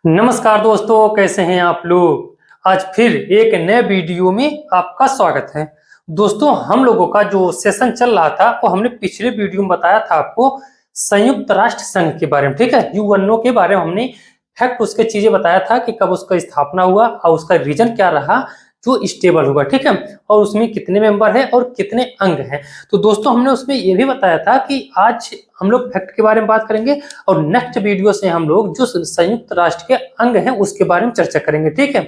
नमस्कार दोस्तों, कैसे हैं आप लोग। आज फिर एक नए वीडियो में आपका स्वागत है। दोस्तों, हम लोगों का जो सेशन चल रहा था वो हमने पिछले वीडियो में बताया था आपको संयुक्त राष्ट्र संघ के बारे में। ठीक है, यूएनओ के बारे में हमने फैक्ट उसके चीजें बताया था कि कब उसका स्थापना हुआ और उसका रीजन क्या रहा जो स्टेबल होगा। ठीक है, और उसमें कितने मेंबर हैं और कितने अंग हैं। तो दोस्तों, हमने उसमें ये भी बताया था कि आज हम लोग फैक्ट के बारे में बात करेंगे और नेक्स्ट वीडियो से हम लोग जो संयुक्त राष्ट्र के अंग हैं उसके बारे में चर्चा करेंगे। ठीक है,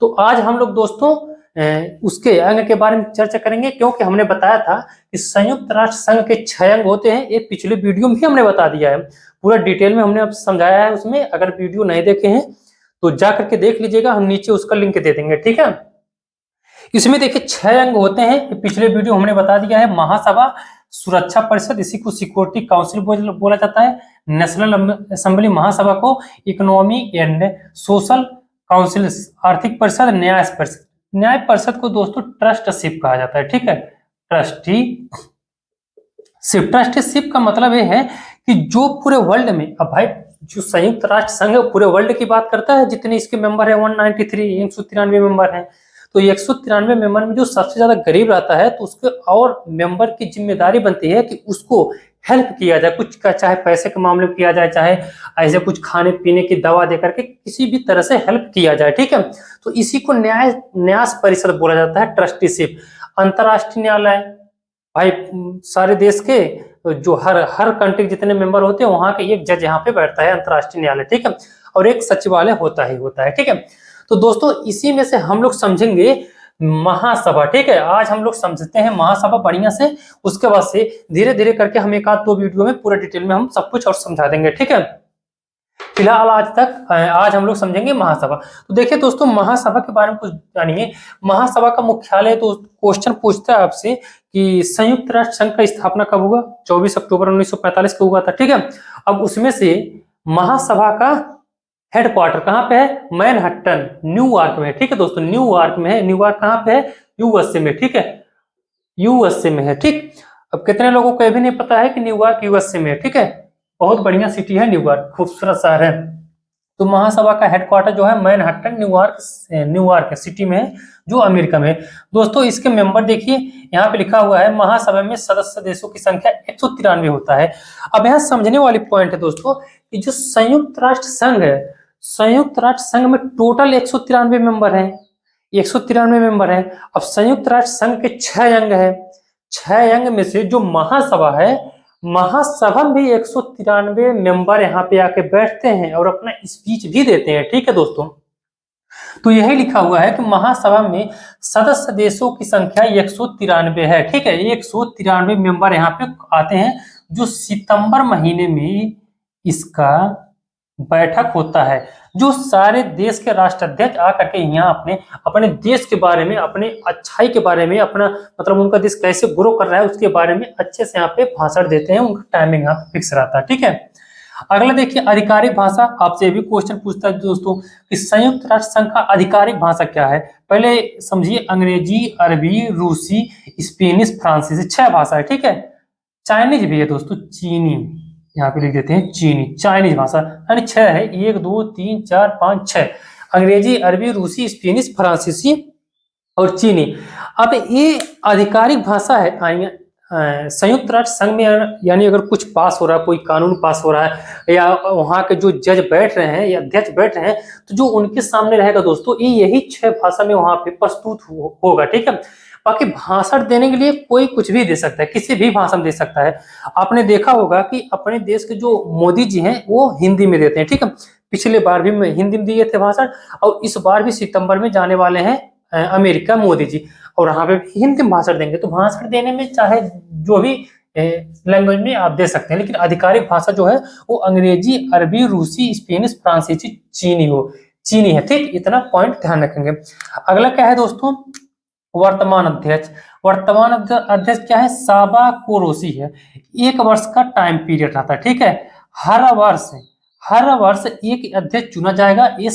तो आज हम लोग दोस्तों उसके अंग के बारे में चर्चा करेंगे, क्योंकि हमने बताया था कि संयुक्त राष्ट्र संघ के 6 अंग होते हैं। एक पिछले वीडियो में भी हमने बता दिया है, पूरा डिटेल में हमने अब समझाया है उसमें। अगर वीडियो नहीं देखे हैं तो जा करके देख लीजिएगा, हम नीचे उसका लिंक दे देंगे। ठीक है, इसमें देखिए 6 अंग होते हैं। पिछले वीडियो हमने बता दिया है। महासभा, सुरक्षा परिषद, इसी को सिक्योरिटी काउंसिल बोला जाता है। नेशनल असेंबली महासभा को इकोनॉमिक एंड सोशल काउंसिल, आर्थिक परिषद, न्याय परिषद। न्याय परिषद को दोस्तों ट्रस्टशिप कहा जाता है। ठीक है, ट्रस्टीशिप का मतलब ये है कि जो पूरे वर्ल्ड में, अब भाई जो संयुक्त राष्ट्र संघ है पूरे वर्ल्ड की बात करता है, जितने इसके मेंबर है 193 मेंबर हैं। तो 193 मेंबर में जो सबसे ज्यादा गरीब रहता है तो उसके और मेंबर की जिम्मेदारी बनती है कि उसको हेल्प किया जाए, कुछ का चाहे पैसे के मामले में किया जाए, चाहे ऐसे कुछ खाने पीने की दवा देकर के किसी भी तरह से हेल्प किया जाए। ठीक है, तो इसी को न्यास परिषद बोला जाता है, ट्रस्टीशिप। अंतरराष्ट्रीय न्यायालय, भाई सारे देश के जो हर कंट्री के जितने मेंबर होते हैं वहां के एक जज यहाँ पे बैठता है, अंतरराष्ट्रीय न्यायालय। ठीक है, और एक सचिवालय होता है। ठीक है, तो दोस्तों इसी में से हम लोग समझेंगे महासभा। ठीक है, आज हम लोग समझते हैं महासभा बढ़िया से, उसके बाद से धीरे धीरे करके हम एक आध दो वीडियो में पूरा डिटेल में हम सब कुछ और समझा देंगे। ठीक है, फिलहाल आज हम लोग समझेंगे महासभा। तो देखिए दोस्तों, महासभा के बारे में कुछ जानिए। महासभा का मुख्यालय, तो क्वेश्चन पूछता है आपसे कि संयुक्त राष्ट्र संघ का स्थापना कब हुआ। 24 अक्टूबर 1945 को हुआ था। ठीक है, अब उसमें से महासभा का हेडक्वार्टर कहाँ पे है? मैनहट्टन, न्यूयॉर्क में। ठीक है दोस्तों, न्यूयॉर्क में है। न्यूयॉर्क कहाँ पे है? यूएसए में। ठीक है, यूएसए में है। ठीक, अब कितने लोगों को ये भी नहीं पता है कि न्यूयॉर्क यूएसए में है। ठीक है, बहुत बढ़िया सिटी है न्यूयॉर्क, खूबसूरत शहर है। तो महासभा का हेडक्वार्टर जो है मैनहट्टन, न्यूयॉर्क सिटी में है, जो अमेरिका में है। दोस्तों इसके मेंबर देखिए, यहाँ पे लिखा हुआ है महासभा में सदस्य देशों की संख्या 193 होता है। अब यहाँ समझने वाली पॉइंट है दोस्तों कि जो संयुक्त राष्ट्र संघ है, संयुक्त राष्ट्र संघ में टोटल 193 मेंबर हैं। 193 मेंबर हैं। अब संयुक्त राष्ट्र संघ के 6 अंग है। 6 अंग में से जो महासभा है, महासभा में भी 193 मेंबर यहाँ पे आके बैठते हैं और अपना स्पीच भी देते हैं। ठीक है दोस्तों, तो यही लिखा हुआ है कि महासभा में सदस्य देशों की संख्या 193 है। ठीक है, 193 मेंबर यहाँ पे आते हैं, जो सितंबर महीने में इसका बैठक होता है, जो सारे देश के राष्ट्राध्यक्ष आकर के यहाँ अपने अपने देश के बारे में, अपने अच्छाई के बारे में, अपना मतलब उनका देश कैसे ग्रो कर रहा है उसके बारे में अच्छे से यहाँ पे भाषण देते हैं। उनका टाइमिंग यहाँ पे फिक्स रहता है। ठीक है, अगला देखिए, आधिकारिक भाषा। आपसे भी क्वेश्चन पूछता है दोस्तों कि संयुक्त राष्ट्र संघ का आधिकारिक भाषा क्या है। पहले समझिए, अंग्रेजी, अरबी, रूसी, स्पेनिश, फ्रांसीसी, 6 भाषा है। ठीक है, चाइनीज भी है दोस्तों, चीनी, यहाँ पे लिख देते हैं चीनी, चाइनीज भाषा, यानी 6 है। 1 2 3 4 5 6, अंग्रेजी, अरबी, रूसी, स्पेनिश, फ्रांसीसी और चीनी। अब ये आधिकारिक भाषा है संयुक्त राष्ट्र संघ में। यानी अगर कुछ पास हो रहा है, कोई कानून पास हो रहा है, या वहां के जो जज बैठ रहे हैं या अध्यक्ष बैठ रहे हैं, तो जो उनके सामने रहेगा दोस्तों, ये यही 6 भाषा में वहां पे प्रस्तुत होगा। ठीक है, बाकी भाषण देने के लिए कोई कुछ भी दे सकता है, किसी भी भाषण दे सकता है। आपने देखा होगा कि अपने देश के जो मोदी जी हैं वो हिंदी में देते हैं। ठीक है, पिछले बार भी हिंदी में दिए थे भाषण, और इस बार भी सितंबर में जाने वाले हैं अमेरिका मोदी जी, और वहां पे हिंदी में भाषण देंगे। तो भाषण देने में चाहे जो भी लैंग्वेज में आप दे सकते हैं, लेकिन आधिकारिक भाषा जो है वो अंग्रेजी, अरबी, रूसी, स्पेनिश, फ्रांसीसी, चीनी है। ठीक, इतना पॉइंट ध्यान रखेंगे। अगला क्या है दोस्तों? वर्तमान अध्यक्ष। वर्तमान अध्यक्ष क्या है? साबा कोरोसी है। 1 वर्ष का टाइम पीरियड रहता है। ठीक है, हर वर्ष एक अध्यक्ष चुना जाएगा। ये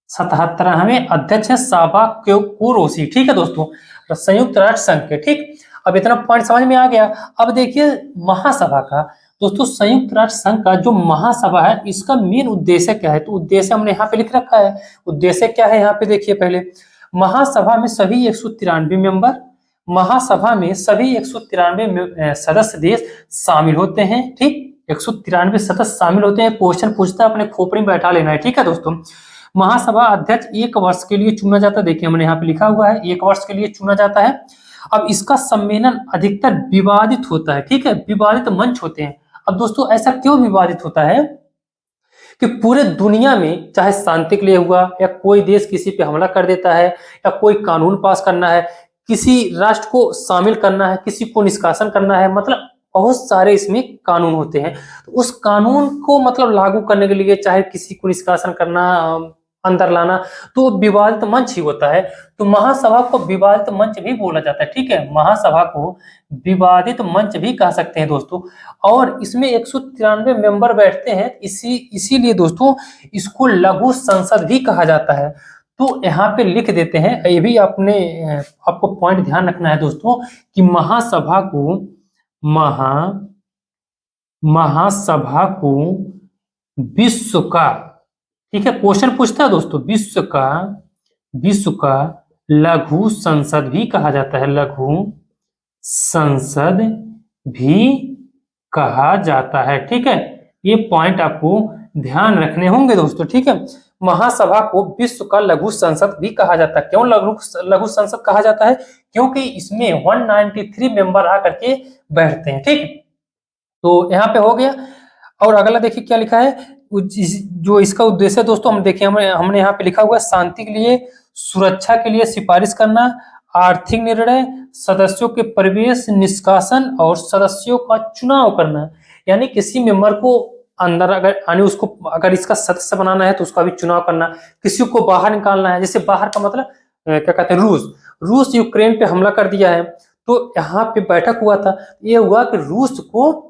77वें अध्यक्ष है साबा कोरोसी। ठीक है दोस्तों, संयुक्त राष्ट्र संघ के। ठीक, अब इतना पॉइंट समझ में आ गया। अब देखिए महासभा का, दोस्तों संयुक्त राष्ट्र संघ का जो महासभा है इसका मेन उद्देश्य क्या है, तो उद्देश्य हमने यहाँ पे लिख रखा है। उद्देश्य क्या है यहाँ पे देखिए, पहले महासभा में सभी 193 मेंबर, महासभा में सभी 193 सदस्य देश शामिल होते हैं। ठीक, 193 सदस्य शामिल होते हैं। क्वेश्चन पूछता है, अपने खोपड़ी में बैठा लेना है। ठीक है दोस्तों, महासभा अध्यक्ष 1 वर्ष के लिए चुना जाता है। देखिए हमने यहाँ पे लिखा हुआ है 1 वर्ष के लिए चुना जाता है। अब इसका सम्मेलन अधिकतर विवादित होता है। ठीक है, विवादित मंच होते हैं। अब दोस्तों ऐसा क्यों विवादित होता है कि पूरे दुनिया में चाहे शांति के लिए हुआ या कोई देश किसी पे हमला कर देता है या कोई कानून पास करना है, किसी राष्ट्र को शामिल करना है, किसी को निष्कासन करना है, मतलब बहुत सारे इसमें कानून होते हैं। तो उस कानून को मतलब लागू करने के लिए चाहे किसी को निष्कासन करना, अंदर लाना, तो विवादित मंच ही होता है। तो महासभा को विवादित मंच भी बोला जाता है। ठीक है, महासभा को विवादित मंच भी कह सकते हैं दोस्तों। और इसमें 193 मेंबर बैठते हैं, इसीलिए दोस्तों इसको लघु संसद भी कहा जाता है। तो यहाँ पे लिख देते हैं, ये भी आपको पॉइंट ध्यान रखना है दोस्तों कि महासभा को विश्व का, ठीक है, क्वेश्चन पूछता है दोस्तों, विश्व का लघु संसद भी कहा जाता है। लघु संसद भी कहा जाता है। ठीक है, ये पॉइंट आपको ध्यान रखने होंगे दोस्तों। ठीक है, महासभा को विश्व का लघु संसद भी कहा जाता है। क्यों लघु संसद कहा जाता है? क्योंकि इसमें 193 मेंबर आकर के बैठते हैं। ठीक, तो यहाँ पे हो गया। और अगला देखिए क्या लिखा है, जो इसका उद्देश्य है दोस्तों, हम देखिए हमने यहाँ पे लिखा हुआ है शांति के लिए, सुरक्षा के लिए सिफारिश करना, आर्थिक निर्णय, सदस्यों के प्रवेश निष्कासन और सदस्यों का चुनाव करना। यानी किसी मेंबर को अंदर अगर इसका सदस्य बनाना है तो उसका भी चुनाव करना, किसी को बाहर निकालना है, जैसे बाहर का मतलब क्या कहते हैं, रूस यूक्रेन पे हमला कर दिया है, तो यहाँ पे बैठक हुआ था, ये हुआ कि रूस को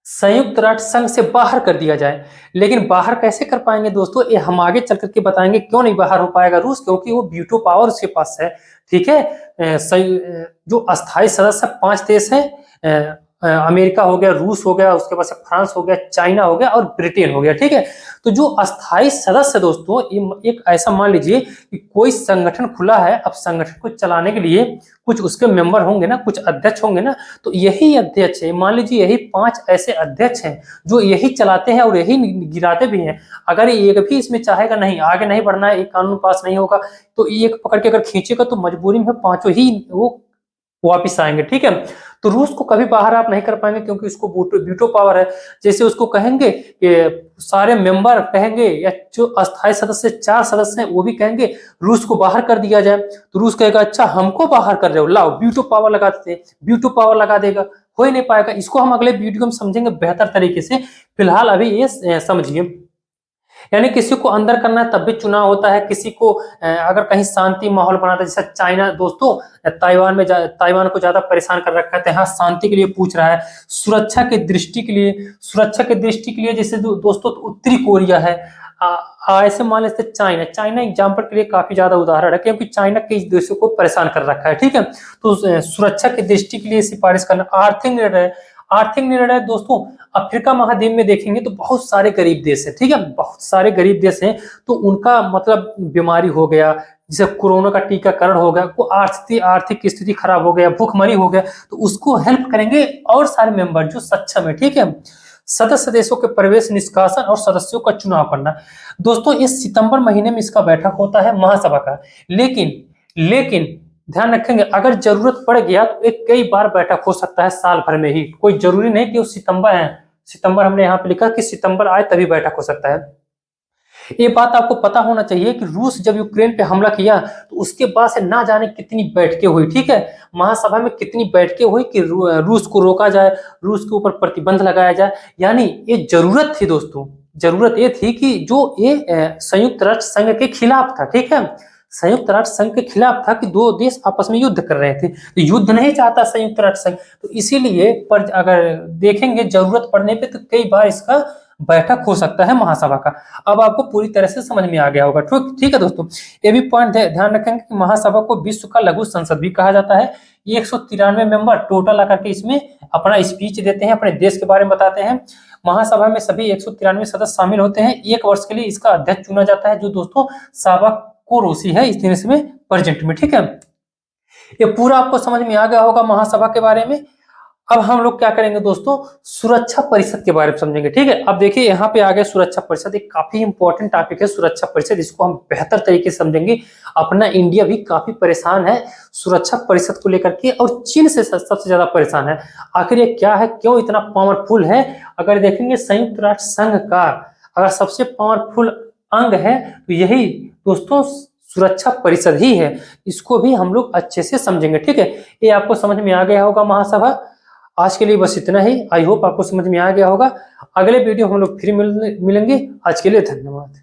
संयुक्त राष्ट्र संघ से बाहर कर दिया जाए। लेकिन बाहर कैसे कर पाएंगे दोस्तों, ये हम आगे चल करके बताएंगे क्यों नहीं बाहर हो पाएगा रूस, क्योंकि वो वीटो पावर उसके पास है। ठीक है, जो अस्थायी सदस्य 5 देश है, अमेरिका हो गया, रूस हो गया, उसके बाद से फ्रांस हो गया, चाइना हो गया और ब्रिटेन हो गया। ठीक है, तो जो अस्थायी सदस्य दोस्तों, एक ऐसा मान लीजिए कि कोई संगठन खुला है, अब संगठन को चलाने के लिए कुछ उसके मेंबर होंगे ना, कुछ अध्यक्ष होंगे ना, तो यही अध्यक्ष है, मान लीजिए यही 5 ऐसे अध्यक्ष हैं जो यही चलाते हैं और यही गिराते भी हैं। अगर एक भी इसमें चाहेगा नहीं, आगे नहीं बढ़ना है, एक कानून पास नहीं होगा, तो एक पकड़ के अगर खींचेगा तो मजबूरी में 5 ही वो वापिस आएंगे। ठीक है, तो रूस को कभी बाहर आप नहीं कर पाएंगे क्योंकि उसको वीटो पावर है। जैसे उसको कहेंगे कि सारे मेंबर कहेंगे या जो अस्थायी सदस्य 4 सदस्य हैं वो भी कहेंगे रूस को बाहर कर दिया जाए, तो रूस कहेगा अच्छा हमको बाहर कर रहे हो, लाओ वीटो पावर लगा देते हैं, वीटो पावर लगा देगा, हो ही नहीं पाएगा। इसको हम अगले वीडियो में समझेंगे बेहतर तरीके से, फिलहाल अभी ये समझिए। यानी किसी को अंदर करना है तब भी चुनाव होता है, किसी को अगर कहीं शांति माहौल बनाता है, जैसे चाइना दोस्तों ताइवान को ज्यादा परेशान कर रखा है, यहाँ शांति के लिए पूछ रहा है, सुरक्षा की दृष्टि के लिए जैसे दोस्तों तो उत्तरी कोरिया है, ऐसे मान लेते चाइना एग्जाम्पल के लिए काफी ज्यादा उदाहरण है, क्योंकि चाइना कई देशों को परेशान कर रखा है। ठीक है, तो सुरक्षा की दृष्टि के लिए सिफारिश करना। आर्थिक निर्णय दोस्तों, अफ्रीका महाद्वीप में देखेंगे तो बहुत सारे गरीब देश है। ठीक है, बहुत सारे गरीब देश हैं, तो उनका मतलब बीमारी हो गया, जैसे कोरोना का टीकाकरण हो गया, को आर्थिक स्थिति खराब हो गया, भूखमरी हो गया, तो उसको हेल्प करेंगे और सारे मेंबर जो सक्षम है। ठीक है, सदस्य देशों के प्रवेश निष्कासन और सदस्यों का चुनाव करना। दोस्तों इस सितंबर महीने में इसका बैठक होता है महासभा का, लेकिन ध्यान रखेंगे अगर जरूरत पड़ गया तो एक कई बार बैठक हो सकता है साल भर में ही, कोई जरूरी नहीं कि वो सितंबर हमने यहाँ पे लिखा कि सितंबर आए तभी बैठक हो सकता है। ये बात आपको पता होना चाहिए कि रूस जब यूक्रेन पे हमला किया तो उसके बाद से ना जाने कितनी बैठकें हुई। ठीक है, महासभा में कितनी बैठकें हुई कि रूस को रोका जाए, रूस के ऊपर प्रतिबंध लगाया जाए। यानी ये जरूरत थी दोस्तों, जरूरत ये थी कि जो ये संयुक्त राष्ट्र संघ के खिलाफ था। ठीक है, संयुक्त राष्ट्र संघ के खिलाफ था कि 2 देश आपस में युद्ध कर रहे थे, तो युद्ध नहीं चाहता संयुक्त राष्ट्र संघ, तो इसीलिए पर अगर देखेंगे जरूरत पड़ने पे तो कई बार इसका बैठक हो सकता है महासभा का। अब आपको पूरी तरह से समझ में आ गया होगा। ठीक है दोस्तों, ये भी पॉइंट ध्यान रखेंगे कि महासभा को विश्व का लघु संसद भी कहा जाता है। ये 193 मेंबर टोटल आकर के इसमें अपना स्पीच देते हैं, अपने देश के बारे में बताते हैं। महासभा में सभी 193 सदस्य शामिल होते हैं। 1 वर्ष के लिए इसका अध्यक्ष चुना जाता है, जो दोस्तों साबा कोरोसी है इस देश में प्रेजेंट में। ठीक है, ये पूरा आपको समझ में आ गया होगा महासभा के बारे में। अब हम लोग क्या करेंगे दोस्तों, सुरक्षा परिषद के बारे में समझेंगे। ठीक है, अब देखिए यहाँ पे आ गया सुरक्षा परिषद, एक काफी इंपॉर्टेंट टॉपिक है सुरक्षा परिषद। इसको हम बेहतर तरीके से समझेंगे। अपना इंडिया भी काफी परेशान है सुरक्षा परिषद को लेकर के, और चीन से सबसे ज्यादा परेशान है। आखिर ये क्या है, क्यों इतना पावरफुल है? अगर देखेंगे संयुक्त राष्ट्र संघ का अगर सबसे पावरफुल अंग है तो यही दोस्तों सुरक्षा परिषद ही है। इसको भी हम लोग अच्छे से समझेंगे। ठीक है, ये आपको समझ में आ गया होगा महासभा। आज के लिए बस इतना ही। आई होप आपको समझ में आ गया होगा। अगले वीडियो हम लोग फिर मिलेंगे। आज के लिए धन्यवाद।